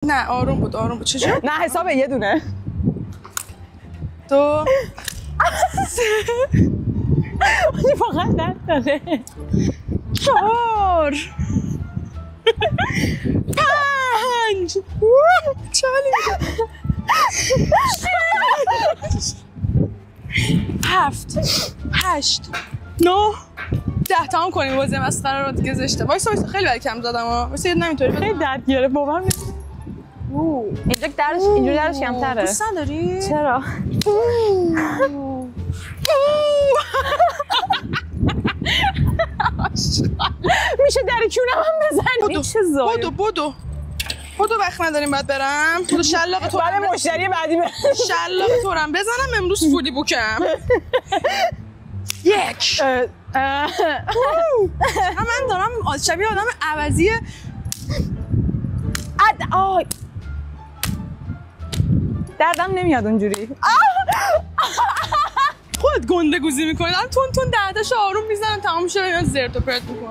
نه آروم بود آروم بود. چجور؟ نه حساب یه دونه. 2 واقعا درد داره. 4 5 چالی 7 8 9 10 تمام کنیم بازی مسخره رو دیگه زشته. وایسا خیلی ولی کم زدم ها. وایسا یه نمیطوری خیلی درد گیره بابام. اینجا درش اینجوری درش کمتره. دوست نداری؟ چرا؟ میشه در کونم هم بزنی؟ بدو وقت نداریم باید برم. خود شلاق تو برای مشتری بعدی شلاق تورم بزنم امروز فودی بوکم. 1 من دارم شبیه آدم عوضی. آی دردم نمیاد اونجوری. خودت گنده گوزی میکنی. تون دردش آروم میزنن تمام میشه زرت و پرت میکنن.